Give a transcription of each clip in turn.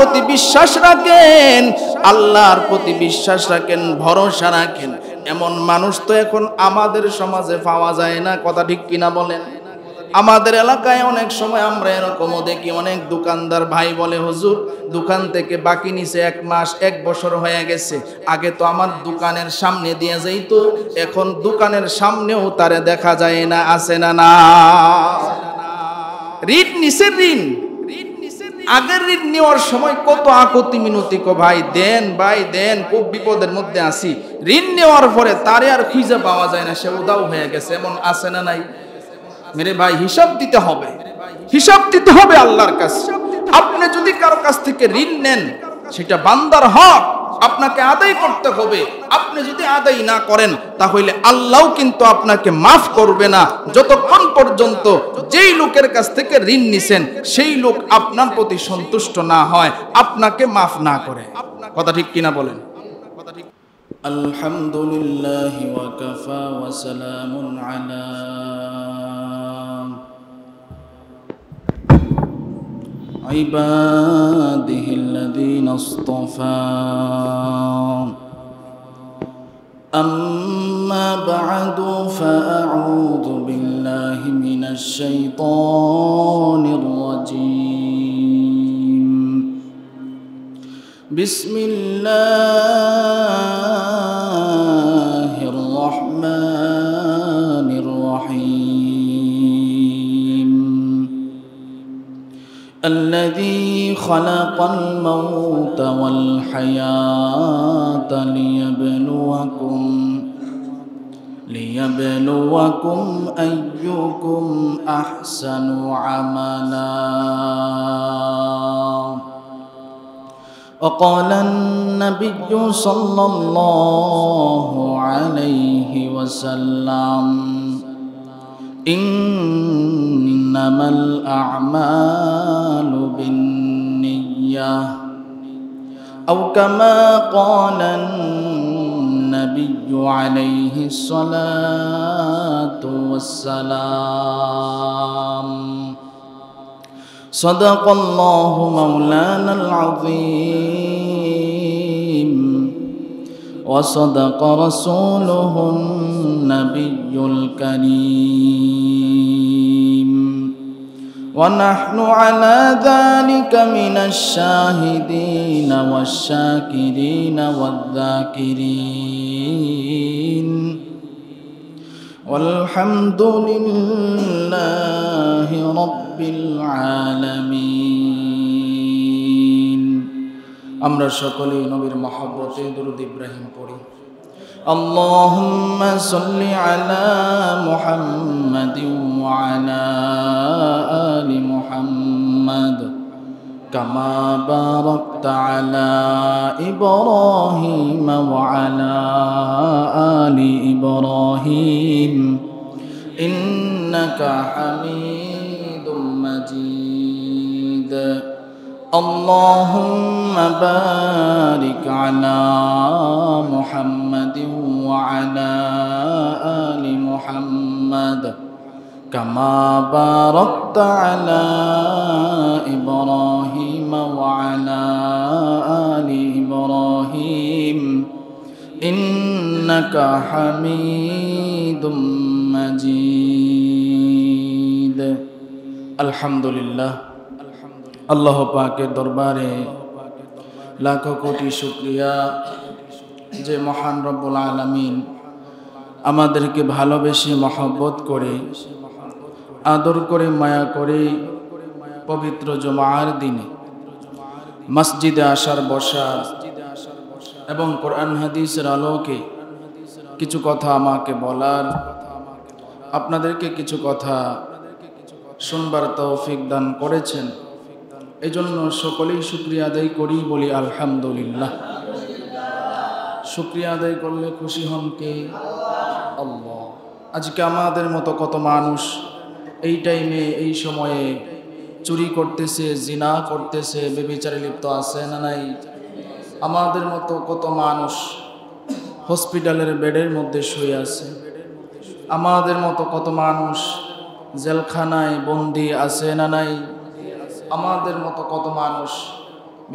প্রতি বিশ্বাস রাখেন, আল্লাহর প্রতি বিশ্বাস রাখেন, ভরসা রাখেন, এমন মানুষ তো এখন আমাদের সমাজে পাওয়া যায় না। কথা ঠিক কিনা বলেন? আমাদের এলাকায় অনেক সময় আমরা এরকমও দেখি, অনেক দোকানদার ভাই বলে, হুজুর দোকান থেকে বাকি নিছে 1 মাস 1 বছর হয়ে গেছে, আগে তো আমার দোকানের সামনে দিয়ে যাইতো, এখন দোকানের সামনেও তারে দেখা যায় না। আছে না? না, ঋণ নিছে, ঋণ আগের ঋণ নেওয়ার সময় কত আকতি মিনতি, ভাই দেন, ভাই দেন, খুব বিপদের মধ্যে আছি। ঋণ নেওয়ার পরে তারে আর খুঁজে পাওয়া যায় না, সে উদাও হয়ে গেছে। এমন আছে না নাই? মেরে ভাই, হিসাব দিতে হবে, হিসাব দিতে হবে আল্লাহর কাছে। আপনি যদি কারো কাছ থেকে ঋণ নেন, সেটা বান্দার হক, আপনাকে আদায় করতে হবে। আপনি যদি আদায় না করেন, তাহলে আল্লাহও কিন্তু আপনাকে মাফ করবে না, যতক্ষণ পর্যন্ত যেই লোকের কাছ থেকে ঋণ নিছেন সেই লোক আপনার প্রতি সন্তুষ্ট না হয়, আপনাকে মাফ না করে। কথা ঠিক কিনা বলেন? আলহামদুলিল্লাহ ওয়া কাফা ওয়া সালামুন আলা ইবাদিহিল্লাযীনা ইসতাফা। أما بعد فأعوذ بالله من الشيطان الرجيم. بسم الله الرحمن الرحيم. الذي خلق الموت والحياة ليبلوكم أيكم أحسن عملا. وقال النبي صلى الله عليه وسلم: إنما الأعمال بالنية، أو كما قال النبي عليه الصلاة والسلام. صدق الله مولانا العظيم، وصدق رسوله النبي الكريم، ونحن على ذلك من الشاهدين والشاكرين والذاكرين، والحمد لله رب العالمين. আমরা সকলেই নবীর মহব্বতে দরুদ ইব্রাহিম পড়ি। اللهم صل على محمد وعلى آل محمد كما باركت على إبراهيم وعلى آل إبراهيم إنك حميد مجيد. اللهم بارك على محمد وعلى آل محمد كما باركت على إبراهيم وعلى آل إبراهيم إنك حميد مجيد. الحمد لله. আল্লাহ পাকের দরবারে লাখো কোটি শুকরিয়া যে মহান রব্বুল আলামিন আমাদেরকে ভালোবেসে মহব্বত করে, আদর করে, মায়া করে পবিত্র জুমার দিনে মসজিদে আসার, বসার এবং কোরআন হাদিসের আলোকে কিছু কথা আমাকে বলার, আপনাদেরকে কিছু কথা শুনবার তৌফিক দান করেছেন। এই জন্য সকলেই শুকরিয়া আদায় করি, বলি আলহামদুলিল্লাহ। শুকরিয়া আদায় করলে খুশি হন কে? আল্লাহ। আজকে আমাদের মতো কত মানুষ এই টাইমে, এই সময়ে চুরি করতেছে, জিনা করতেছে, ব্যভিচারে লিপ্ত আছে না নাই? আমাদের মতো কত মানুষ হসপিটালের বেডের মধ্যে শুয়ে আছে। আমাদের মতো কত মানুষ জেলখানায় বন্দী আছে না নাই? আমাদের মতো কত মানুষ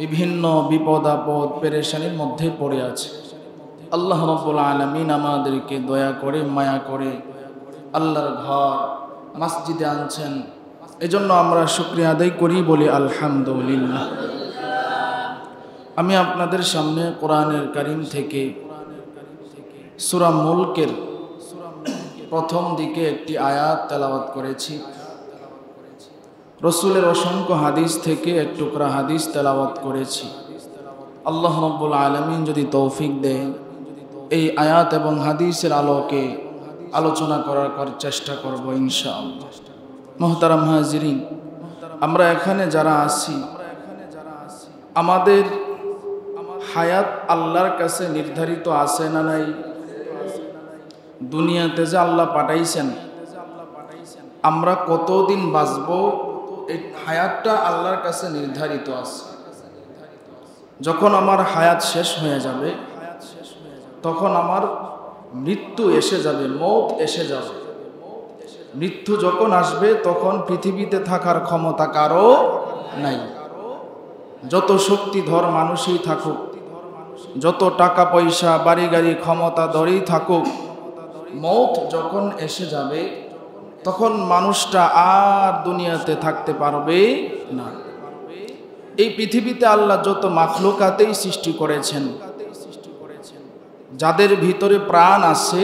বিভিন্ন বিপদ আপদ পেরেশানির মধ্যে পড়ে আছে। আল্লাহ রাব্বুল আলামিন আমাদেরকে দয়া করে মায়া করে আল্লাহর ঘর মসজিদে আনছেন, এজন্য আমরা শুকরিয়া আদায় করি, বলি আলহামদুলিল্লাহ। আমি আপনাদের সামনে কোরআনের কারীম থেকে সূরা মুলকের প্রথম দিকে একটি আয়াত তেলাওয়াত করেছি। রসুলের অসংখ্য হাদিস থেকে এক টুকরা হাদিস তেলাওয়াত করেছি। আল্লাহ রাব্বুল আলামিন যদি তৌফিক দেয়, এই আয়াত এবং হাদিসের আলোকে আলোচনা করার চেষ্টা করব ইনশাআল্লাহ। মুহতারাম হাজিরিন, আমরা এখানে যারা আছি, আমাদের হায়াত আল্লাহর কাছে নির্ধারিত আছে না নাই? দুনিয়াতে যে আল্লাহ পাঠাইছেন, আমরা কতদিন বাঁচব, এই হায়াতটা আল্লাহর কাছে নির্ধারিত আছে। যখন আমার হায়াত শেষ হয়ে যাবে, তখন আমার মৃত্যু এসে যাবে, মওত এসে যাবে। মৃত্যু যখন আসবে, তখন পৃথিবীতে থাকার ক্ষমতা কারো নাই। যত শক্তিধর মানুষই থাকুক, যত টাকা পয়সা বাড়ি গাড়ি ক্ষমতা ধরেই থাকুক, মওত যখন এসে যাবে, তখন মানুষটা আর দুনিয়াতে থাকতে পারবে না। এই পৃথিবীতে আল্লাহ যত মাখলুকাতেই সৃষ্টি করেছেন, যাদের ভিতরে প্রাণ আছে,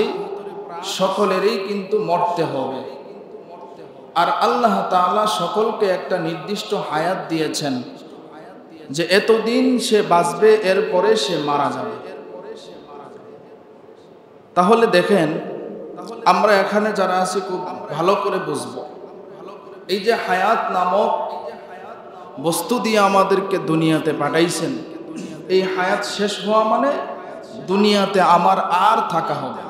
সকলেরই কিন্তু মরতে হবে। আর আল্লাহ তাআলা সকলকে একটা নির্দিষ্ট হায়াত দিয়েছেন, যে এতদিন সে বাঁচবে, এরপরে সে মারা যাবে। তাহলে দেখেন, আমরা এখানে যারা আছি খুব ভালো করে বুঝব, এই যে হায়াত নামক বস্তু দিয়ে আমাদেরকে দুনিয়াতে পাঠাইছেন, এই হায়াত শেষ হওয়া মানে দুনিয়াতে আমার আর থাকা হবে।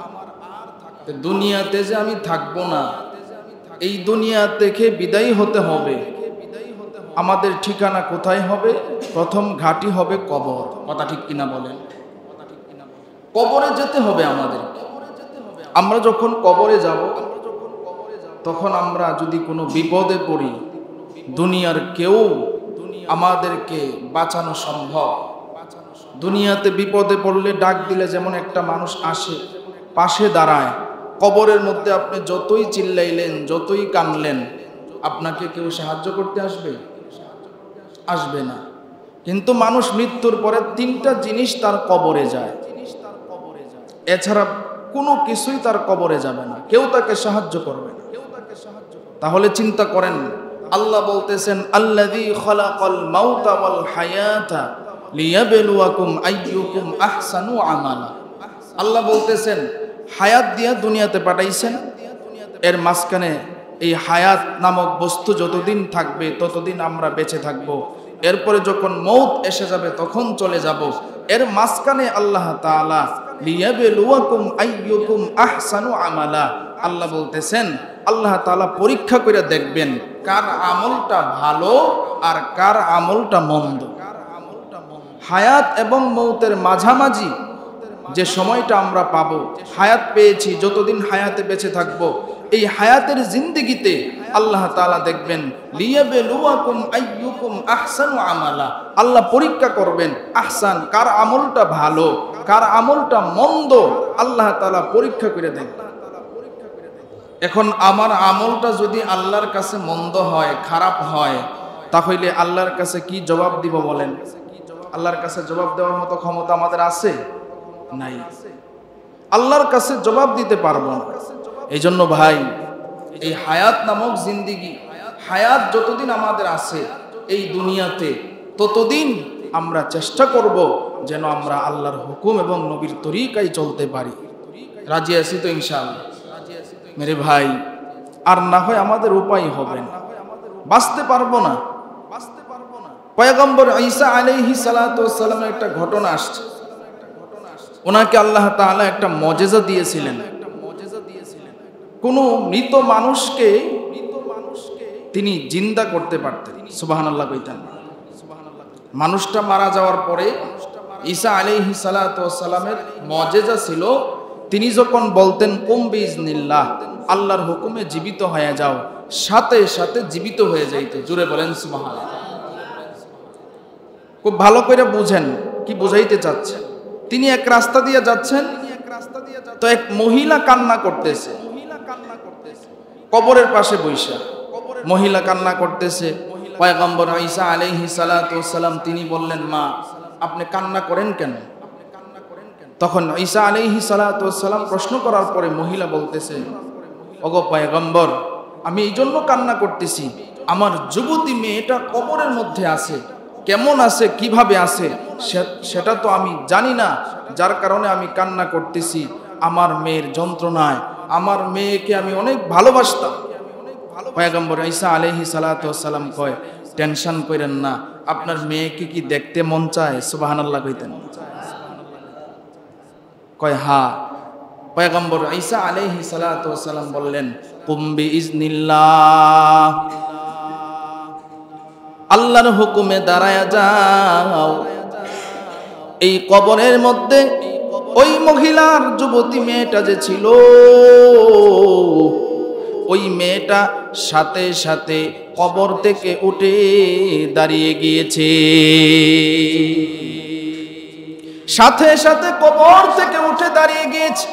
দুনিয়াতে যে আমি থাকবো না, এই দুনিয়া থেকে বিদায় হতে হবে। আমাদের ঠিকানা কোথায় হবে? প্রথম ঘাঁটি হবে কবর। কথা ঠিক কিনা বলেন? কবরে যেতে হবে আমাদের। আমরা যখন কবরে যাব, তখন আমরা যদি কোনো বিপদে পড়ি, দুনিয়ার কেউ আমাদেরকে বাঁচানো সম্ভব? দুনিয়াতে বিপদে পড়লে ডাক দিলে যেমন একটা মানুষ আসে, পাশে দাঁড়ায়, কবরের মধ্যে আপনি যতই চিল্লাইলেন, যতই কানলেন, আপনাকে কেউ সাহায্য করতে আসবে? আসবে না। কিন্তু মানুষ মৃত্যুর পরে তিনটা জিনিস তার কবরে যায়, এছাড়া কোনো কিছুই তার কবরে যাবে না, কেউ তাকে সাহায্য করবে না। তাহলে চিন্তা করেন, আল্লাহ বলতেছেন, আল্লাযী খালাকাল মাউতা ওয়াল হায়াতা লিয়াবলুয়াকুম আইয়ুকুম আহসানু আমালা। আল্লাহ বলতেছেন, হায়াত দিয়া দুনিয়াতে পাঠাইছেন, এর মাঝখানে এই হায়াত নামক বস্তু যতদিন থাকবে ততদিন আমরা বেঁচে থাকব। এরপরে যখন মওত এসে যাবে তখন চলে যাব। এর মাঝখানে আল্লাহ তাআলা লিয়াবলুয়াকুম আইয়ুকুম আহসানু আমালা, আল্লাহ বলতেছেন, আল্লাহ তাআলা পরীক্ষা করে দেখবেন কার আমলটা ভালো আর কার আমলটা মন্দ। হায়াত এবং মওতের মাঝামাঝি যে সময়টা আমরা পাবো, হায়াত পেয়েছি, যতদিন হায়াতে বেঁচে থাকবো, এই হায়াতের জিন্দেগিতে আল্লাহ তাআলা দেখবেন লিয়াবলুয়াকুম আইয়ুকুম আহসানু আমালা, আল্লাহ পরীক্ষা করবেন আহসান, কার আমলটা ভালো কার আমলটা মন্দ, আল্লাহ তাআলা পরীক্ষা করে দেখবেন। এখন আমার আমলটা যদি আল্লাহর কাছে মন্দ হয়, খারাপ হয়, তাহলে আল্লাহর কাছে কি জবাব দিব বলেন? আল্লাহর কাছে জবাব দেওয়ার মতো ক্ষমতা আমাদের আছে? নাই। আল্লাহর কাছে জবাব দিতে পারবো না। এই জন্য ভাই, এই হায়াত নামক জিন্দিগি, হায়াত যতদিন আমাদের আছে এই দুনিয়াতে, ততদিন আমরা চেষ্টা করব যেন আমরা আল্লাহর হুকুম এবং নবীর তরিকায় চলতে পারি। রাজি আছি তো ইনশাআল্লাহ? মেরে ভাই, আর না হয় আমাদের উপায় হবে না, বাঁচতে পারবো না। পয়গম্বর ঈসা আলাইহিস সালাতু ওয়াস সালামের একটা ঘটনা আসছে। ওনাকে আল্লাহ তাআলা একটা মুজিজা দিয়েছিলেন। কোনো মৃত মানুষকে তিনি জিন্দা করতে পারতেন। সুবহানাল্লাহ কইতেন। মানুষটা মারা যাওয়ার পরে ঈসা আলাইহিস সালাতু ওয়াস সালামের মুজিজা ছিল, তিনি যখন বলতেন কুম বিইজনিল্লাহ, আল্লাহর হুকুমে জীবিত হয়ে যাও, সাথে সাথে জীবিত হয়ে যাইত। জোরে বলেন সুবহানাল্লাহ। খুব ভালো করে বুঝেন কি বুঝাইতে চাচ্ছে। তিনি এক রাস্তা দিয়ে যাচ্ছেন, তো এক মহিলা কান্না করতেছে কবরের পাশে বৈশা। মহিলা কান্না করতেছে। পয়গম্বর ঈসা আলাইহিস সালাতু ওয়াস সালাম তিনি বললেন, মা আপনি কান্না করেন কেন? তখন ঈসা আলাইহিস সালাতু ওয়াস সালাম প্রশ্ন করার পরে মহিলা বলতেছে, ওগো পয়গম্বর, আমি এই জন্য কান্না করতেছি, আমার যুবতী মেয়েটা কবরের মধ্যে আছে, কেমন আছে কিভাবে আছে সেটা তো আমি জানি না, যার কারণে আমি কান্না করতেছি আমার মেয়ের যন্ত্রণায়। আমার মেয়েকে আমি অনেক ভালোবাসতাম। পয়গম্বর ঈসা আলাইহিস সালাতু ওয়াস সালাম কয়, টেনশন করেন না, আপনার মেয়েকে কি দেখতে মন চায়? সুবহানাল্লাহ কইতেন। কয় হ্যাঁ। পয়গম্বর ঈসা আলাইহিস সালাতু ওয়াস সালাম বললেন, কুম বিইজনিল্লাহ, আল্লাহর হুকুমে দাঁড়ায়া যাও। এই কবরের মধ্যে ওই মহিলার যুবতী মেয়েটা যে ছিল, ওই মেয়েটা সাথে সাথে কবর থেকে উঠে দাঁড়িয়ে গিয়েছে। সাথে সাথে কবর থেকে উঠে দাঁড়িয়ে গিয়েছে।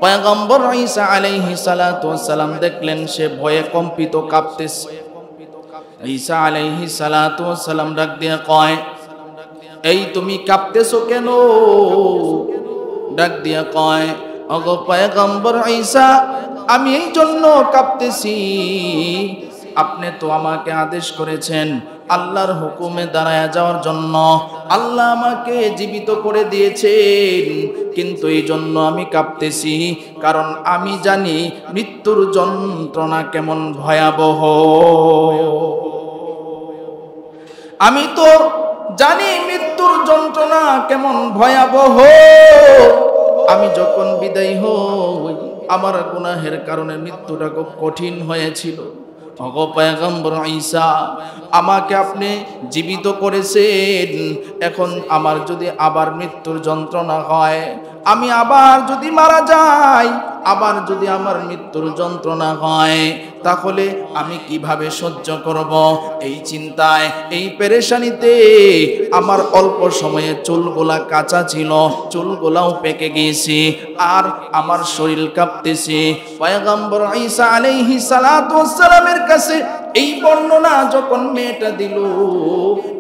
পয়গম্বর ঈসা আলাইহিস সালাতু ওয়াস সালাম দেখলেন সে ভয়ে কম্পিত কাঁপতেছে। ঈসা আলাইহিস সালাতু ওয়াস সালাম ডাক দিয়ে কয়, এই তুমি কাঁপতেছো কেন? ডাক দিয়া কয়, ওগো পয়গম্বর ঈসা, আমি এই জন্য কাঁপতেছি, আপনি তো আমাকে আদেশ করেছেন আল্লাহর হুকুমে দাঁড়ায় যাওয়ার জন্য। আল্লাহ আমাকে জীবিত করে দিয়েছেন, কিন্তু এই জন্য আমি কাঁপতেছি, কারণ আমি জানি মৃত্যুর যন্ত্রণা কেমন ভয়াবহ। আমি তো জানি মৃত্যুর যন্ত্রণা কেমন ভয়াবহ। আমি যখন বিদায় হই, আমার গুনাহের কারণে মৃত্যুটা খুব কঠিন হয়েছিল। ওগো পয়গম্বর ঈসা, আমাকে আপনি জীবিত করেছেন, এখন আমার যদি আবার মৃত্যুর যন্ত্রণা হয়, আমি আবার যদি মারা যাই, আবার যদি আমার মৃত্যুর যন্ত্রণা হয়, তাহলে আমি কিভাবে সহ্য করব? এই চিন্তায়, এই পেরেশানিতে আমার অল্প সময়ে চুলগুলা কাঁচা ছিল, চুলগুলাও পেকে গিয়েছে, আর আমার শরীর কাঁপতেছে। পয়গম্বর ঈসা আলাইহিস সালাতু ওয়াস সালামের কাছে এই বর্ণনা যখন মেয়েটা দিল,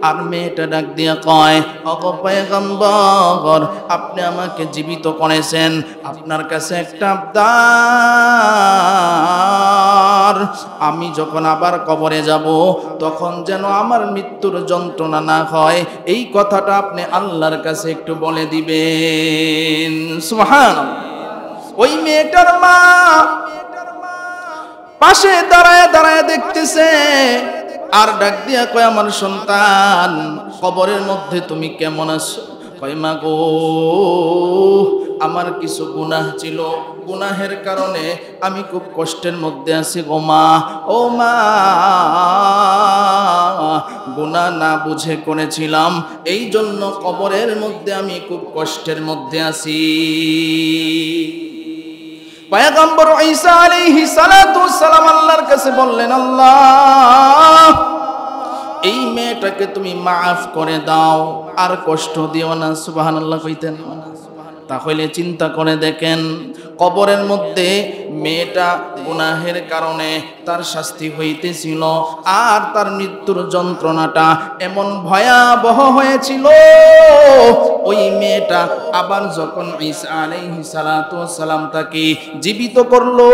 আর মেয়েটা ডাক দিয়া কয়, ওগো পয়গম্বর, আপনি আমাকে জীবিত করেছেন, আপনার কাছে একটা আবদার, আমি যখন আবার কবরে যাব, তখন যেন আমার মৃত্যুর যন্ত্রণা না হয়, এই কথাটা আপনি আল্লাহর কাছে একটু বলে দিবেন। সুবহানাল্লাহ। ওই মেয়েটার মা পাশে দাঁড়ায় দাঁড়ায় দেখতেছে, আর ডাক দিয়া কয়, আমার সন্তান, কবরের মধ্যে তুমি কেমন আছো? কয়, মা গো, আমার কিছু গুনাহ ছিল, গুনাহের কারণে আমি খুব কষ্টের মধ্যে আছি গো মা। ও মা, গুনাহ না বুঝে করেছিলাম, এই জন্য কবরের মধ্যে আমি খুব কষ্টের মধ্যে আছি। পয়গম্বর ঈসা আলাইহিস সালাতু ওয়াস সালাম আল্লাহর কাছে বললেন, আল্লাহ, এই মেয়েটাকে তুমি মাফ করে দাও, আর কষ্ট দিও না। সুবহানাল্লাহ কইতেন। তাহলে চিন্তা করে দেখেন, কবরের মধ্যে মেয়েটা গুনাহের কারণে তার শাস্তি হইতেছিল, আর তার মৃত্যুর যন্ত্রণাটা এমন ভয়াবহ হয়েছিল। ওই মেয়েটা আবার যখন ঈসা আলাইহিস সালাতু ওয়াস সালাম তাকে জীবিত করলো,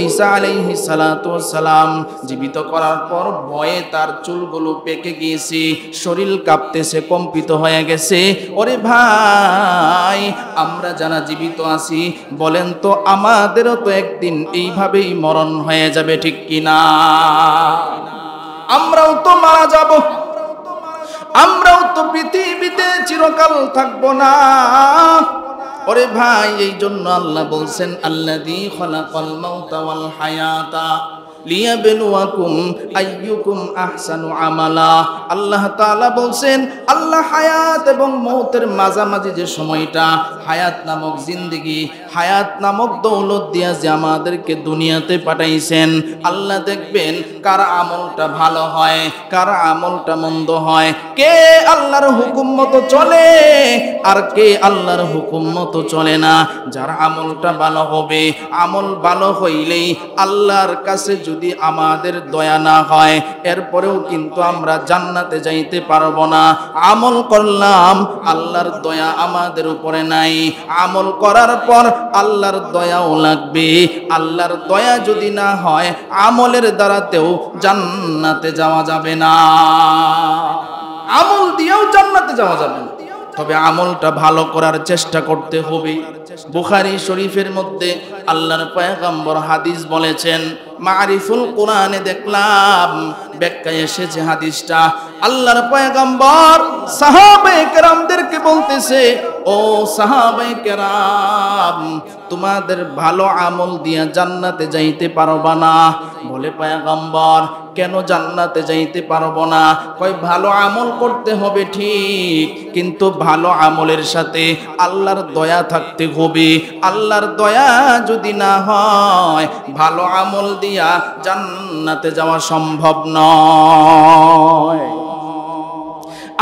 ঈসা আলাইহিস সালাতু ওয়াস সালাম জীবিত করার পর ভয়ে তার চুলগুলো পেকে গিয়েছে, শরীর কাঁপতেছে, কম্পিত হয়ে গেছে। ওরে ভাই, আমরা যারা জীবিত আছি, বলেন তো আমাদেরও তো একদিন এইভাবেই মরণ হয়ে যাবে, ঠিক কিনা? আমরাও তো মারা যাব, আমরাও তো পৃথিবীতে চিরকাল থাকবো না। ওরে ভাই, এই জন্য আল্লাহ বলছেন, আল্লাযী খালাকাল মাউতা ওয়াল হায়াতা লিয়াবলুয়াকুম আইয়ুকুম আহসানু আমালা। আল্লাহ তাআলা বলছেন, আল্লাহ হায়াত এবং মৌতের মাঝামাঝি যে সময়টা, হায়াত নামক জিন্দেগি, হায়াত নামক দৌলত দিয়া যে আমাদেরকে দুনিয়াতে পাঠাইছেন, আল্লাহ দেখবেন কার আমলটা ভালো হয়, কার আমলটা মন্দ হয়, কে আল্লাহর হুকুম মতো চলে আর কে আল্লাহর হুকুম মতো চলে না। যার আমলটা ভালো হবে, আমল ভালো হইলেই আল্লাহর কাছে যদি আমাদের দয়া না হয়, এরপরেও কিন্তু আমরা জান্নাতে যাইতে পারবো না। আমল করলাম, আল্লাহর দয়া আমাদের উপরে নাই, আমল করার পর আল্লাহর দয়াও লাগবে। আল্লাহর দয়া যদি না হয়, আমলের দ্বারাতেও জান্নাতে যাওয়া যাবে না, আমল দিয়েও জান্নাতে যাওয়া যাবে না। তবে আমলটা ভালো করার চেষ্টা করতে হবে। বুখারী শরীফের মধ্যে আল্লাহর পয়গম্বর হাদিস বলেছেন, মারিফুল কোরআনে দেখলাম ব্যাখ্যায় এসেছে হাদিসটা, আল্লাহর পয়গম্বর সাহাবায়ে কেরামদেরকে বলতেছে, ও সাহাবায়ে কেরাম, তোমাদের ভালো আমল দিয়া জান্নাতে যাইতে পারবা না। বলে পয়গম্বর, কেন জান্নাতে যাইতে পারবো না? কয়, ভালো আমল করতে হবে ঠিক, কিন্তু ভালো আমলের সাথে আল্লাহর দয়া থাকতে হবে। আল্লাহর দয়া যদি না হয়, ভালো আমল দিয়া জান্নাতে যাওয়া সম্ভব নয়।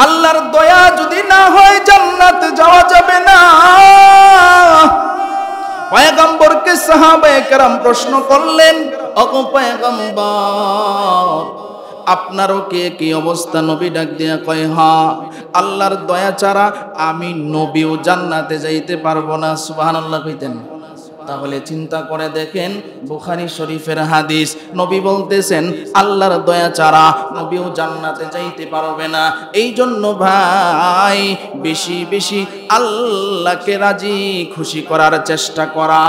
আল্লাহর দয়া যদি না হয়, জান্নাতে যাওয়া যাবে না। পয়গম্বরকে সাহাবায়ে কেরাম প্রশ্ন করলেন, ওগো পয়গম্বর, আপনারও কি অবস্থা? নবী ডাক দিয়া কয়, হ্যাঁ, আল্লাহর দয়া ছাড়া আমি নবীও জান্নাতে যাইতে পারবো না। সুবহানাল্লাহ কইতেন। তাহলে চিন্তা করে দেখেন, বুখারী শরীফের হাদিস, নবী বলতেছেন আল্লাহর দয়া ছাড়া নবীও জান্নাতে যাইতে পারবে না। এই জন্য ভাই, বেশি বেশি আল্লাহকে রাজি খুশি করার চেষ্টা করা,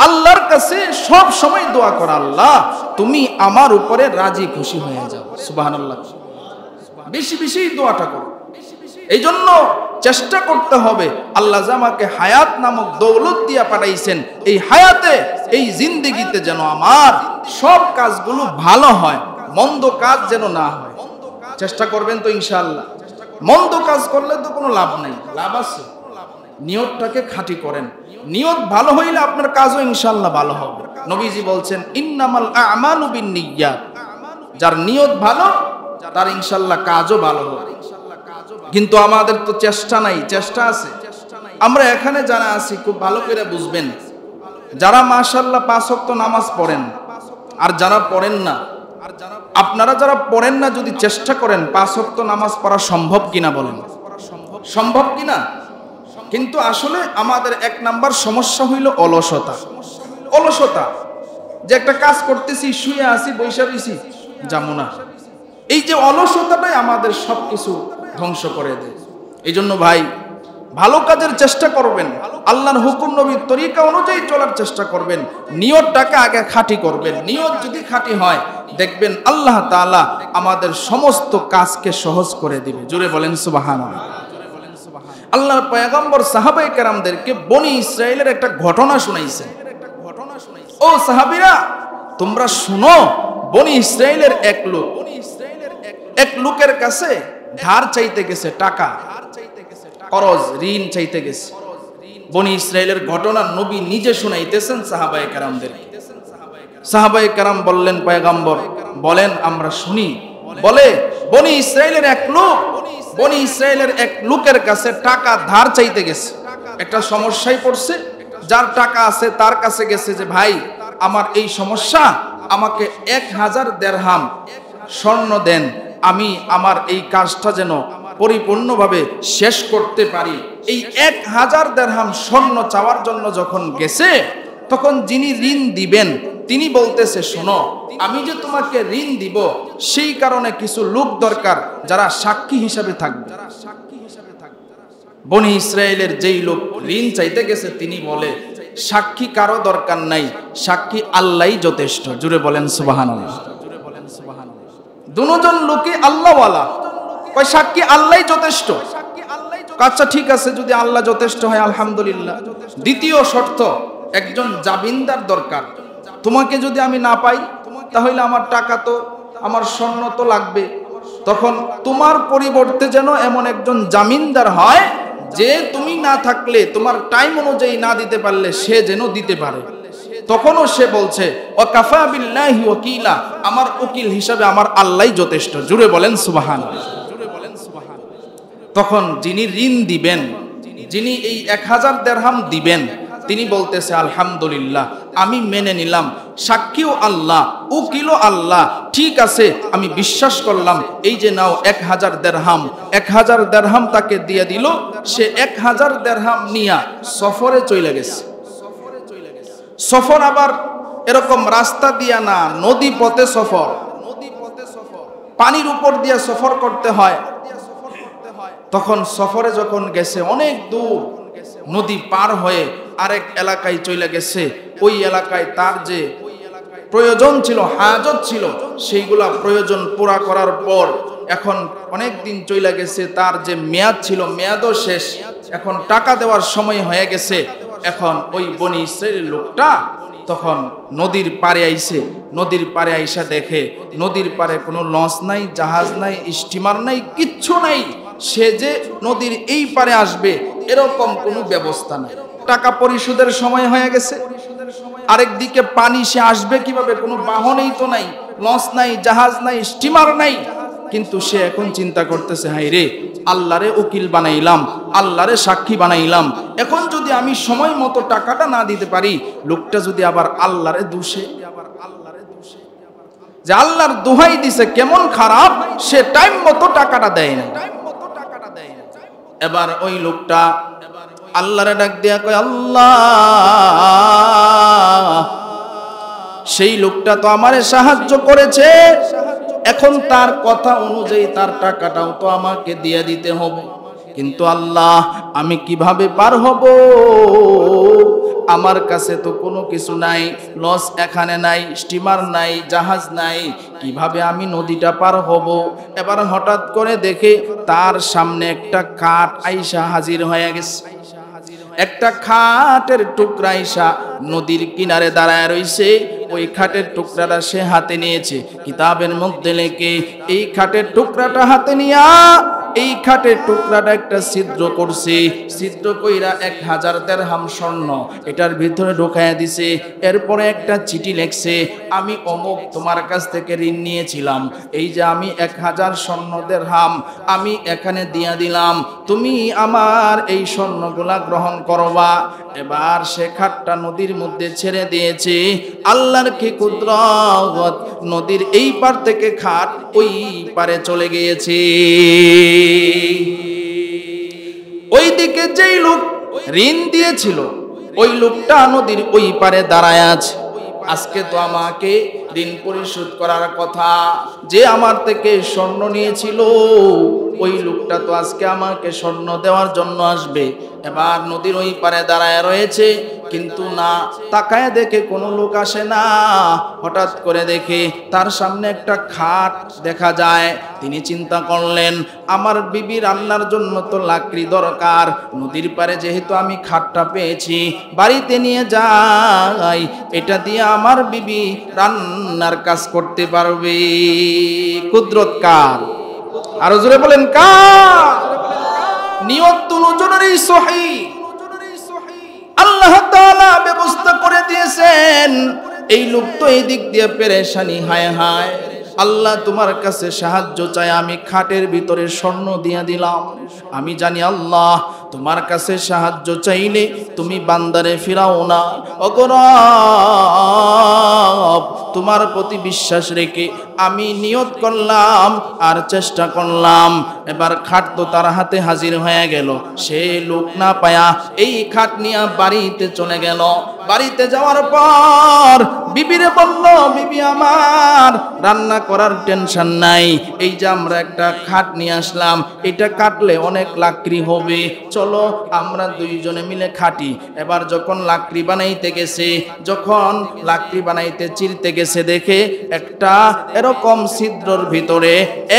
আল্লাহর কাছে সব সময় দোয়া করা, আল্লাহ তুমি আমার উপরে রাজি খুশি হয়ে যাও। সুবহানাল্লাহ। বেশি বেশি দোয়াটা করো। এই জন্য চেষ্টা করতে হবে, আল্লাহ যে আমাকে হায়াত নামক দৌলত দিয়া পাঠাইছেন, এই হায়াতে, এই জিন্দেগিতে যেন আমার সব কাজগুলো ভালো হয়, মন্দ কাজ যেন না হয়। চেষ্টা করবেন তো ইনশাআল্লাহ। মন্দ কাজ করলে তো কোনো লাভ নেই, লাভ আছে, নিয়তটাকে খাঁটি করেন। নিয়ত ভালো হইলে আপনার কাজও ইনশাআল্লাহ ভালো হবে। নবীজি বলছেন, ইন্নামাল আ'মালু বিন্নিয়াত, যার নিয়ত ভালো তার ইনশাআল্লাহ কাজও ভালো হবে। কিন্তু আমাদের তো চেষ্টা নাই, চেষ্টা আছে। আমরা এখানে যারা আছি খুব ভালো করে বুঝবেন, যারা মাশাআল্লাহ 5 ওয়াক্ত নামাজ পড়েন আর যারা পড়েন না, আপনারা যারা পড়েন না যদি চেষ্টা করেন 5 ওয়াক্ত নামাজ পড়া সম্ভব কিনা বলেন, সম্ভব কিনা? কিন্তু আসলে আমাদের 1 নাম্বার সমস্যা হইল অলসতা। অলসতা, যে একটা কাজ করতেছি, শুয়ে আছি, বসে রইছি, যাবো না। এই যে অলসতাটাই আমাদের সবকিছু ধ্বংস করে দেয়। এই জন্য ভাই, ভালো কাজের চেষ্টা করবেন, আল্লাহর হুকুম নবীর তরিকা অনুযায়ী চলার চেষ্টা করবেন, নিয়তটাকে আগে খাঁটি করবেন। নিয়ত যদি খাঁটি হয়, দেখবেন আল্লাহ তাআলা আমাদের সমস্ত কাজকে সহজ করে দিবে। জোরে বলেন সুবহানাল্লাহ। আল্লাহর পয়গম্বর সাহাবায়ে কেরামদেরকে বনি ইসরাইলের একটা ঘটনা শুনাইছেন। ও সাহাবীরা, তোমরা শুনো, বনি ইসরাইলের এক লোকের কাছে ধার চাইতে গেছে, টাকা, করজ, ঋণ চাইতে গেছে। বনি ইসরাইলের ঘটনা নবী নিজে শুনাইতেছেন সাহাবায়ে কেরামদেরকে। সাহাবায়ে কেরাম বললেন, পয়গম্বর বলেন, আমরা শুনি। বলে, বনি ইসরাইলের এক লোকের কাছে টাকা ধার চাইতে গেছে। একটা সমস্যায় পড়ছে, যার টাকা আছে তার কাছে গেছে যে, ভাই আমার এই সমস্যা, আমাকে 1000 দিরহাম স্বর্ণ দেন, আমি আমার এই কাজটা যেন পরিপূর্ণভাবে শেষ করতে পারি। এই 1000 দিরহাম স্বর্ণ চাওয়ার জন্য যখন গেছে, তখন যিনি ঋণ দিবেন তিনি বলতেছে, শোনো, আমি যে তোমাকে ঋণ দিব সেই কারণে কিছু লোক দরকার যারা সাক্ষী হিসাবে থাকবে। বনি ইসরাইলের যেই লোক ঋণ চাইতে গেছে তিনি বলে, সাক্ষী কারো দরকার নাই, সাক্ষী আল্লাহই যথেষ্ট। জুড়ে বলেন সুবহানাল্লাহ। দুজন লোকে আল্লাহওয়ালা, কয় সাক্ষী আল্লাহই যথেষ্ট। আচ্ছা ঠিক আছে, যদি আল্লাহ যথেষ্ট হয় আলহামদুলিল্লাহ। দ্বিতীয় শর্ত, একজন জামিনদার দরকার। তোমাকে যদি আমি না পাই তাহলে আমার টাকা তো, আমার স্বর্ণ তো লাগবে। তখন তোমার পরিবর্তে যেন এমন একজন জামিনদার হয় যে তুমি না থাকলে, তোমার টাইম অনুযায়ী না দিতে পারলে সে যেন দিতে পারে। তখনও সে বলছে ওয়াকাফা বিল্লাহি ওয়াকিলা, আমার উকিল হিসাবে আমার আল্লাহই যথেষ্ট। জুড়ে বলেন সুবহানাল্লাহ। তখন যিনি ঋণ দিবেন, যিনি এই 1000 দিরহাম দিবেন, তিনি বলতেছে আলহামদুলিল্লাহ, আমি মেনে নিলাম, সাক্ষীও আল্লাহ, উকিলও আল্লাহ, ঠিক আছে আমি বিশ্বাস করলাম। এই যে নাও 1000 দিরহাম, 1000 দিরহাম তাকে দিয়ে দিল। সে 1000 দিরহাম নিয়া সফরে চলে গেছে। সফর আবার এরকম রাস্তা দিয়া না, নদী পথে সফর, পানির উপর দিয়ে সফর করতে হয়। তখন সফরে যখন গেছে, অনেক দূর নদী পার হয়ে আরেক এলাকায় চলে গেছে। ওই এলাকায় তার যে প্রয়োজন ছিল, হাজত ছিল, সেইগুলা প্রয়োজন পুরা করার পর এখন অনেক দিন চলে গেছে, তার যে মেয়াদ ছিল মেয়াদও শেষ, এখন টাকা দেওয়ার সময় হয়ে গেছে। এখন ওই বনি ইসরাইলের লোকটা তখন নদীর পাড়ে আইছে। নদীর পাড়ে আইসা দেখে নদীর পাড়ে কোনো লঞ্চ নাই, জাহাজ নাই, স্টিমার নাই, কিচ্ছু নাই। সে যে নদীর এই পারে আসবে এরকম কোনো ব্যবস্থা নাই। টাকা পরিশোধের সময় হয়ে গেছে, আরেকদিকে পানি সে আসবে কিভাবে, কোনো বাহনই তো নাই, লঞ্চ নাই, জাহাজ নাই, স্টিমার নাই। কিন্তু সে এখন চিন্তা করতেছে, হাই রে, আল্লাহরে উকিল বানাইলাম, আল্লাহরে সাক্ষী বানাইলাম, এখন যদি আমি সময় মতো টাকাটা না দিতে পারি, লোকটা যদি আবার আল্লাহরে দোষে, যে আল্লাহর দোহাই দিছে, কেমন খারাপ, সে টাইম মতো টাকাটা দেয় না। এবার ওই লোকটা আল্লাহরে ডাক দিয়া কয়, আল্লাহ, সেই লোকটা তো আমারে সাহায্য করেছে, এখন তার কথা অনুযায়ী তার টাকাটাও তো আমাকে দিয়ে দিতে হবে। কিন্তু আল্লাহ, আমি কিভাবে পার হব? আমার কাছে তো কোনো কিছু নাই, লঞ্চ এখানে নাই, স্টিমার নাই, জাহাজ নাই, কিভাবে আমি নদীটা পার হব? এবার হঠাৎ করে দেখে তার সামনে একটা কাঠ আইসা হাজির হয়ে গেছে। একটা খাটের টুকরা আইসা নদীর কিনারে দাঁড়ায় রইছে। ওই খাটের টুকরাটা সে হাতে নিয়েছে, কিতাবের মধ্যে লেখে এই খাটের টুকরাটা হাতে নিয়া এই খাটের টুকরাটা একটা ছিদ্র করছে, ছিদ্র কইরা 1000 দিরহাম স্বর্ণ এটার ভিতরে ঢোকায়া দিছে। এরপরে একটা চিঠি লেখছে, আমি অমুক তোমার কাছ থেকে ঋণ নিয়েছিলাম, এই যে আমি 1000 স্বর্ণ দিরহাম আমি এখানে দিয়া দিলাম, তুমি আমার এই স্বর্ণগুলা গ্রহণ করবা। এবার সে খাটটা নদীর মধ্যে ছেড়ে দিয়েছে। আল্লাহর কি কুদরত, নদীর এই পার থেকে খাট ওই পারে চলে গিয়েছে। ওইদিকে যেই লোক ঋণ দিয়েছিল ওই লোকটা নদীর ওই পারে দাঁড়ায় আছে। আজকে তো আমাকে ঋণ পরিশোধ করার কথা, যে আমার থেকে স্বর্ণ নিয়েছিল ওই লোকটা তো আজকে আমাকে স্বর্ণ দেওয়ার জন্য আসবে। এবার নদীর ওই পারে দাঁড়ায় রয়েছে, কিন্তু না, তাকায় দেখে কোনো লোক আসে না। হঠাৎ করে দেখে তার সামনে একটা খাট দেখা যায়। তিনি চিন্তা করলেন, আমার বিবি রান্নার জন্য তো লাকড়ি দরকার, নদীর পারে যেহেতু আমি খাটটা পেয়েছি, বাড়িতে নিয়ে যাই, এটা দিয়ে আমার বিবি রান্নার কাজ করতে পারবে। কুদরত কার? আরো জোরে বলেন কার? নিয়ত দুজনেরই সহিহ। আল্লাহ তাআলা ব্যবস্থা করে দিয়েছেন। এই লোক তো এই দিক দিয়ে পেরেশানি, হায় হায়, আল্লাহ তোমার কাছে সাহায্য চাই, আমি খাটের ভিতরে স্বর্ণ দিয়ে দিলাম। আমি জানি আল্লাহ তোমার কাছে সাহায্য চাইলে তুমি বান্দারে ফিরাও না। ওগো রব, তোমার প্রতি বিশ্বাস রেখে আমি নিয়ত করলাম আর চেষ্টা করলাম। এবার খাট তো তার হাতে হাজির হয়ে গেল। সে লোক না পায়া এই খাট নিয়ে বাড়িতে চলে গেল। বাড়িতে যাওয়ার পর বিবিরে বলল, বিবি আমার রান্না করার টেনশন নাই, এই যে আমরা একটা খাট নিয়ে আসলাম, এটা কাটলে অনেক লাকড়ি হবে, চলো আমরা দুইজনে মিলে খাটি। এবার যখন লাকড়ি বানাইতে গেছে, যখন লাকড়ি বানাইতে চিরতে গেছে, দেখে একটা এরকম ছিদ্রর ভিতরে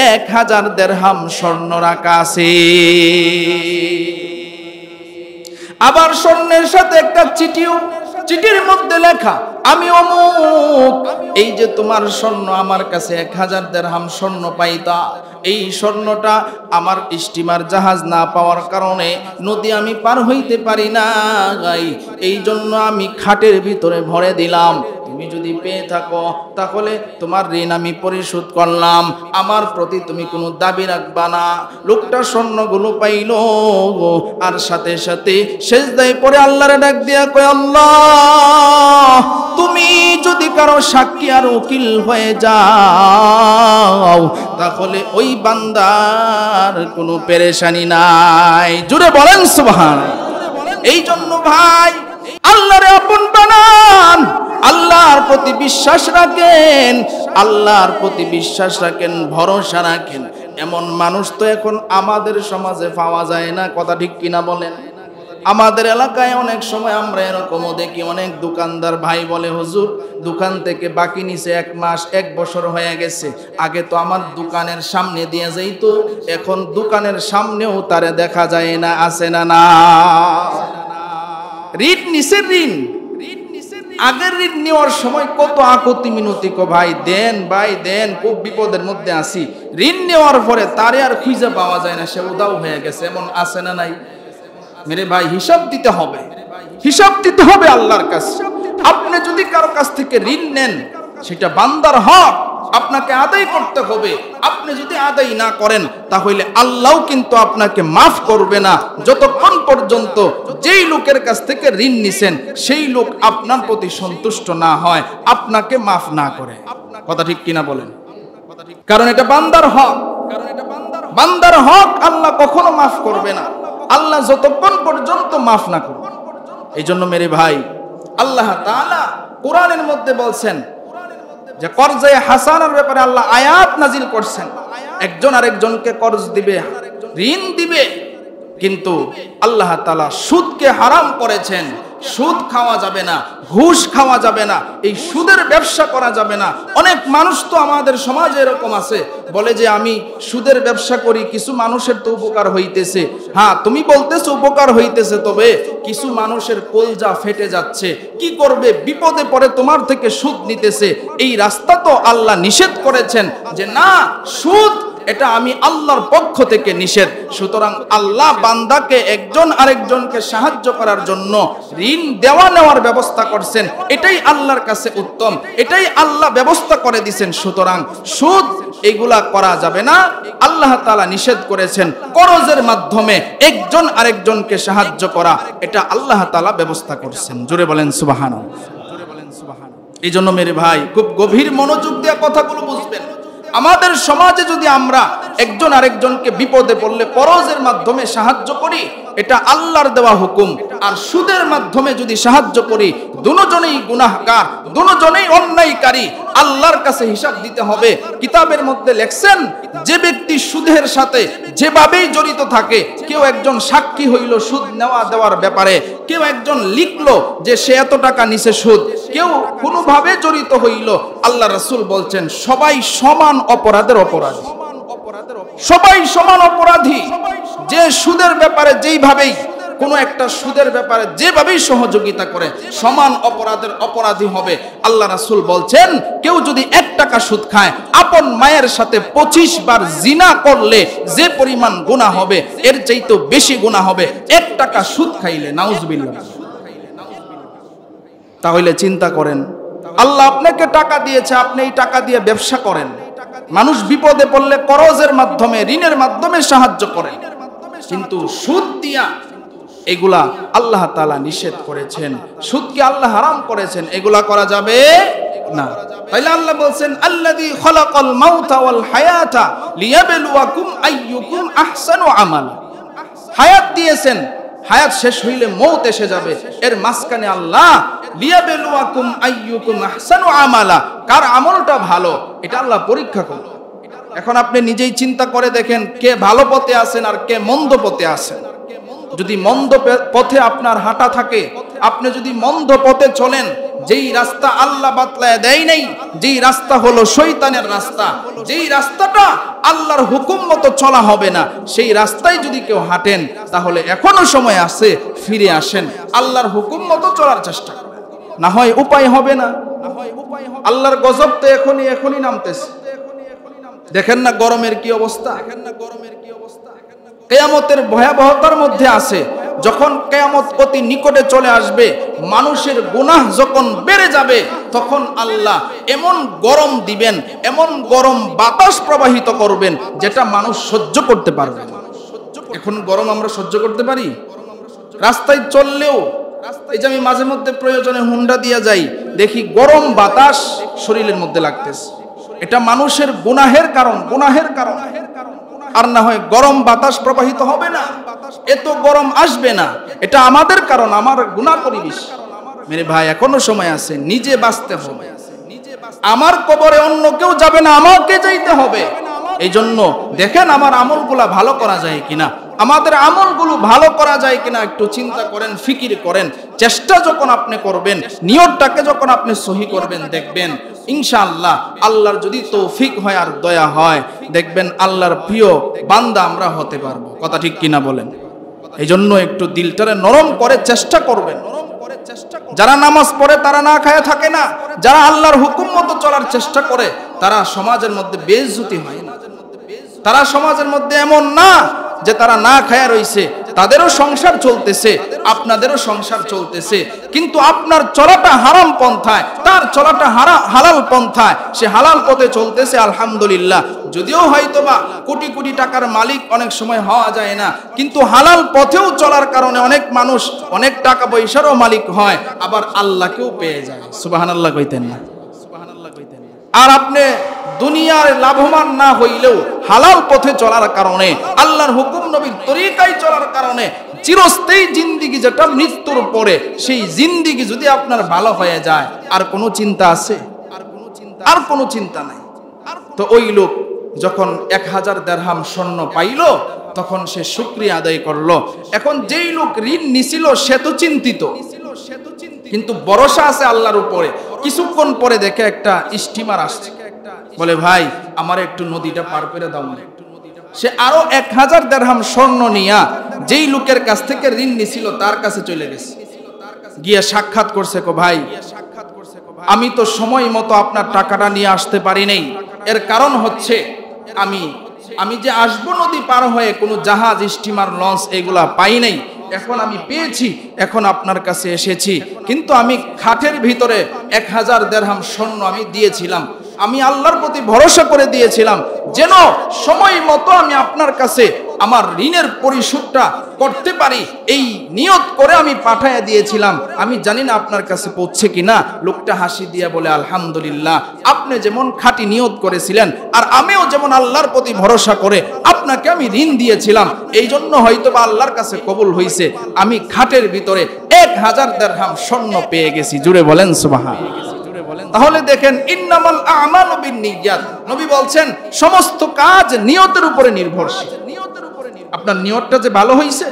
1000 দিরহাম স্বর্ণ রাখা আছে। আবার স্বর্ণের সাথে একটা চিঠিও, চিঠির মধ্যে লেখা, আমি অমুক, এই যে তোমার স্বর্ণ আমার কাছে 1000 দিরহাম স্বর্ণ পাইতা, এই স্বর্ণটা আমার স্টিমার জাহাজ না পাওয়ার কারণে নদী আমি পার হইতে পারি না, এই জন্য আমি খাটের ভিতরে ভরে দিলাম। তুমি যদি পেয়ে থাকো তাহলে তোমার ঋণ আমি পরিশোধ করলাম, আমার প্রতি তুমি কোনো দাবি রাখবা না। লোকটা স্বর্ণগুলো পাইল আর সাথে সাথে সেজদায় পড়ে আল্লাহরে ডাক দিয়া কয়, আল্লাহ তুমি যদি কারো সাক্ষী আর উকিল হয়ে যাও তাহলে ওই বান্দার কোনো পেরেশানি নাই। জোরে বলেন সুবহানাল্লাহ। এই জন্য ভাই আল্লাহরে আপন বানান, আল্লাহর প্রতি বিশ্বাস রাখেন, আল্লাহর প্রতি বিশ্বাস রাখেন, ভরসা রাখেন। এমন মানুষ তো এখন আমাদের সমাজে পাওয়া যায় না, কথা ঠিক কিনা বলেন? আমাদের এলাকায় অনেক সময় আমরা এরকমও দেখি, অনেক দোকানদার ভাই বলে, হুজুর দোকান থেকে বাকি নিছে 1 মাস 1 বছর হয়ে গেছে, আগে তো আমার দোকানের সামনে দিয়ে যাইতো, এখন দোকানের সামনেও তারে দেখা যায় না, আছে না? না, ঋণ নিছে, ঋণ আগের ঋণ নেওয়ার সময় কত আকুতি মিনতি কো ভাই দেন, ভাই দেন, খুব বিপদের মধ্যে আছি। ঋণ নেওয়ার পরে তারে আর খুঁজে পাওয়া যায় না, সে উদাও হয়ে গেছে, এমন আছে না নাই? মেরে ভাই হিসাব দিতে হবে, হিসাব দিতে হবে আল্লাহর কাছে। আপনি যদি কারো কাছ থেকে ঋণ নেন সেটা বান্দার হক, আপনাকে আদায় করতে হবে। আপনি যদি আদায় না করেন তাহলে আল্লাহও কিন্তু আপনাকে মাফ করবে না, যতক্ষণ পর্যন্ত যেই লোকের কাছ থেকে ঋণ নিছেন সেই লোক আপনার প্রতি সন্তুষ্ট না হয়, আপনাকে মাফ না করে। কথা ঠিক কিনা বলেন? কারণ এটা বান্দার হক, বান্দার হক আল্লাহ কখনো মাফ করবে না, আল্লাহ যতক্ষণ পর্যন্ত মাফ না করবে। এই জন্য মেরে ভাই আল্লাহ তাআলা কোরআনের মধ্যে বলছেন যে কর্জে হাসানার ব্যাপারে আল্লাহ আয়াত নাজিল করছেন। একজন আরেকজনকে কর্জ দিবে, ঋণ দিবে, কিন্তু আল্লাহ তাআলা সুদকে হারাম করেছেন। সুদ খাওয়া যাবে না, ঘুষ খাওয়া যাবে না, এই সুদের ব্যবসা করা যাবে না। অনেক মানুষ তো আমাদের সমাজে এরকম আছে, বলে যে আমি সুদের ব্যবসা করি, কিছু মানুষের তো উপকার হইতেছে। হ্যাঁ, তুমি বলতেছো উপকার হইতেছে, তবে কিছু মানুষের কলজা ফেটে যাচ্ছে। কি করবে? বিপদে পড়ে তোমার থেকে সুদ নিতেছে। এই রাস্তা তো আল্লাহ নিষেধ করেছেন যে না, সুদ এটা আমি আল্লাহর পক্ষ থেকে নিষেধ। সুতরাং আল্লাহ বান্দাকে একজন আরেকজনকে সাহায্য করার জন্য ঋণ দেওয়া নেওয়ার ব্যবস্থা করছেন, এটাই আল্লাহর কাছে উত্তম, এটাই আল্লাহ ব্যবস্থা করে দিয়েছেন। সুতরাং সুদ এগুলা করা যাবে না, আল্লাহ তাআলা নিষেধ করেছেন। করজের মাধ্যমে একজন আরেকজনকে সাহায্য করা, এটা আল্লাহ তাআলা ব্যবস্থা করছেন। জোরে বলেন সুবহানাল্লাহ। এই জন্য মেরে ভাই খুব গভীর মনোযোগ দিয়ে কথাগুলো বুঝবেন। আমাদের সমাজে যদি আমরা একজন আরেকজনকে বিপদে পড়লে করজের মাধ্যমে সাহায্য করি, এটা আল্লাহর দেওয়া হুকুম। আর সুদের মাধ্যমে যদি সাহায্য করি, দুজনেই গুনাহগার, দুজনেই অন্যায়কারী, আল্লাহর কাছে হিসাব দিতে হবে। কিতাবের মধ্যে লেখছেন যে ব্যক্তি সুদের সাথে যেভাবেই জড়িত থাকে, কেউ একজন সাক্ষী হইল সুদ নেওয়া দেওয়ার ব্যাপারে, কেউ একজন লিখলো যে সে এত টাকা নিছে সুদ, কেউ কোনোভাবে জড়িত হইল, আল্লাহ রাসূল বলছেন সবাই সমান অপরাধের অপরাধী, সবাই সমান অপরাধী। যে সুদের ব্যাপারে যেইভাবেই, কোন একটা সুদের ব্যাপারে যেভাবেই সহযোগিতা করে, সমান অপরাধের অপরাধী হবে। আল্লাহ রাসূল বলছেন কেউ যদি 1 টাকা সুদ খায়, আপন মায়ের সাথে 25 বার জিনা করলে যে পরিমাণ গুনাহ হবে, এর চাইতেও বেশি গুনাহ হবে 1 টাকা সুদ খাইলে। নাউজুবিল্লাহ। তাহলে চিন্তা করেন, আল্লাহ আপনাকে টাকা দিয়েছে, আপনি এই টাকা দিয়ে ব্যবসা করেন, মানুষ বিপদে পড়লে করজের মাধ্যমে, ঋণের মাধ্যমে সাহায্য করেন, কিন্তু সুদ দিয়া এগুলা আল্লাহ তাআলা নিষেধ করেছেন, সুদকে আল্লাহ হারাম করেছেন, এগুলা করা যাবে না। তাইলে আল্লাহ বলছেন আল্লাযী খালাকাল মাউতা ওয়াল হায়াতা লিয়াবলুয়াকুম আইয়ুকুম আহসানু আমালা। হায়াত দিয়েছেন, হায়াত শেষ হইলে মৌত এসে যাবে, এর মাঝখানে আল্লাহ লিয়াবলুয়াকুম আইয়ুকুম আহসানু আমালা, কার আমলটা ভালো এটা আল্লাহ পরীক্ষা করবে। এখন আপনি নিজেই চিন্তা করে দেখেন, কে ভালো পথে আছেন আর কে মন্দ পথে আছেন। যদি মন্দ পথে আপনার হাঁটা থাকে, আপনি যদি মন্দ পথে চলেন, যেই রাস্তা আল্লাহ বাতলায় দেয় নাই, যেই রাস্তা হলো শয়তানের রাস্তা, যেই রাস্তাটা আল্লাহর হুকুম মতো চলা হবে না, সেই রাস্তায় যদি কেউ হাঁটেন, তাহলে এখনো সময় আছে, ফিরে আসেন, আল্লাহর হুকুম মতো চলার চেষ্টা করেন। না হয় উপায় হবে না। আল্লাহর গজব তো এখনই নামতেছে। দেখেন না গরমের কি অবস্থা। কিয়ামতের ভয়াবহতার মধ্যে আছে। যখন কিয়ামত অতি নিকটে চলে আসবে, মানুষের গুনাহ যখন বেড়ে যাবে, তখন আল্লাহ এমন গরম দিবেন, এমন গরম বাতাস প্রবাহিত করবেন যেটা মানুষ সহ্য করতে পারবে না। এখন গরম আমরা সহ্য করতে পারি? রাস্তায় চললেও, এই যে আমি মাঝে মধ্যে প্রয়োজনে হুন্ডা দিয়ে যাই, দেখি গরম বাতাস শরীরের মধ্যে লাগতেছে। এটা মানুষের গুনাহের কারণ, গুনাহের কারণ। আর না হয় গরম বাতাস প্রবাহিত হবে না, এত গরম আসবে না। এটা আমাদের কারণ, আমার গুনাহ পরিবেশ। মেরে ভাই, এখনো সময় আছে, নিজে বাঁচতে হবে। আমার কবরে অন্য কেউ যাবে না, আমাকে যাইতে হবে। এই জন্য দেখেন আমার আমলগুলা ভালো করা যায় কিনা, আমাদের আমলগুলো ভালো করা যায় কিনা একটু চিন্তা করেন, ফিকির করেন। চেষ্টা যখন আপনি করবেন, নিয়তটাকে যখন আপনি সহি করবেন, দেখবেন ইনশাআল্লাহ আল্লাহর যদি তৌফিক হয় আর দয়া হয়, দেখবেন আল্লাহর প্রিয় বান্দা আমরা হতে পারবো। কথা ঠিক কিনা বলেন? এই জন্য একটু দিলটারে নরম করে চেষ্টা করবেন। যারা নামাজ পড়ে তারা না খায় থাকে না, যারা আল্লাহর হুকুম মতো চলার চেষ্টা করে তারা সমাজের মধ্যে বেইজ্জতি হয় না। তারা সমাজের মধ্যে এমন না যে তারা না খায়া রইছে, তাদেরও সংসার চলতেছে, আপনাদেরও সংসার চলতেছে, কিন্তু আপনার চলাটা হারাম পন্থায়, তার চলাটা হালাল পন্থায়, সে হালাল পথে চলতেছে। আলহামদুলিল্লাহ। যদিও হয়তোবা কোটি কোটি টাকার মালিক অনেক সময় হওয়া যায় না, কিন্তু হালাল পথেও চলার কারণে অনেক মানুষ অনেক টাকা পয়সারও মালিক হয়, আবার আল্লাহকেও পেয়ে যায়। সুবহানাল্লাহ কইতেন না? আর আপনি দুনিয়ার লাভবান না হইলেও হালাল পথে চলার কারণে, আল্লাহর হুকুম নবীর তরিকায় চলার কারণে চিরস্থায়ী জিন্দেগি, যেটা মৃত্যুর পরে, সেই জিন্দেগি যদি আপনার ভালো হয়ে যায়, আর কোনো চিন্তা আছে? আর কোনো চিন্তা নাই। তো ওই লোক যখন 1000 দিরহাম স্বর্ণ পাইল, তখন সে শুকরিয়া আদায় করলো। এখন যেই লোক ঋণ নিছিল সে তো চিন্তিত, কিন্তু ভরসা আছে আল্লাহর উপরে। কিছুক্ষণ পরে দেখে একটা স্টিমার আসছে, বলে ভাই আমার একটু নদীটা পার করে দাও না। সে আরো 1000 দিরহাম স্বর্ণ নিয়া যেই লোকের কাছ থেকে ঋণ নিছিল তার কাছে চলে গেছে, গিয়ে সাক্ষাৎ করছে, কো ভাই আমি তো সময় মতো আপনার টাকাটা নিয়ে আসতে পারি নাই। এর কারণ হচ্ছে আমি যে আসবো নদী পার হয়ে, কোনো জাহাজ, স্টিমার, লঞ্চ এগুলা পাই নাই। এখন আমি পেয়েছি, এখন আপনার কাছে এসেছি, কিন্তু আমি খাটের ভিতরে 1000 দিরহাম স্বর্ণ আমি দিয়েছিলাম। আমি আল্লাহর প্রতি ভরসা করে দিয়েছিলাম যেন সময় মতো আমি আপনার কাছে আমার ঋণের পরিশোধটা করতে পারি, এই নিয়ত করে আমি পাঠাইয়া দিয়েছিলাম। আমি জানি না আপনার কাছে পৌঁছে কিনা। লোকটা হাসি দিয়ে বলে, আলহামদুলিল্লাহ, আপনি যেমন খাঁটি নিয়ত করেছিলেন, আর আমিও যেমন আল্লাহর প্রতি ভরসা করে আপনাকে আমি ঋণ দিয়েছিলাম, এই জন্য হয়তো বা আল্লাহর কাছে কবুল হয়েছে। আমি খাটের ভিতরে 1000 দিরহাম স্বর্ণ পেয়ে গেছি। জুড়ে বলেন সুবহানাল্লাহ। তাহলে দেখেন, ইন্নামাল আমালু বিন্নিয়াত, নবী বলছেন সমস্ত কাজ নিয়তের উপরে নির্ভরশীল। আপনার নিয়তটা যে ভালো হয়েছে,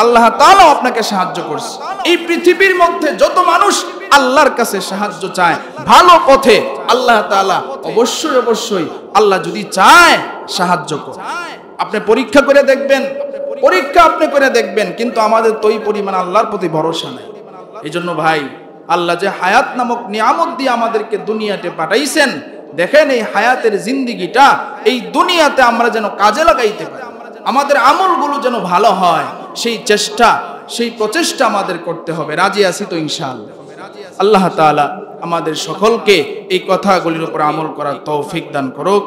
আল্লাহ তাআলা আপনাকে সাহায্য করছে। এই পৃথিবীর মধ্যে যত মানুষ আল্লাহর কাছে সাহায্য চায় ভালো পথে, আল্লাহ তাআলা অবশ্যই আল্লাহ যদি চায় সাহায্য করে। আপনি পরীক্ষা করে দেখবেন, আপনি করে দেখবেন, কিন্তু আমাদের তো এই পরিমাণ আল্লাহর প্রতি ভরসা নাই। এই জন্য ভাই, আল্লাহ যে হায়াত নামক নিয়ামত দিয়ে আমাদেরকে দুনিয়াতে পাঠাইছেন, দেখেন এই হায়াতের জিন্দেগিটা এই দুনিয়াতে আমরা যেন কাজে লাগাইতে পারি, আমাদের আমলগুলো যেন ভালো হয়, সেই প্রচেষ্টা আমাদের করতে হবে। রাজি আছি তো ইনশাআল্লাহ? আল্লাহ তাআলা আমাদের সকলকে এই কথাগুলির উপর আমল করার তৌফিক দান করুক।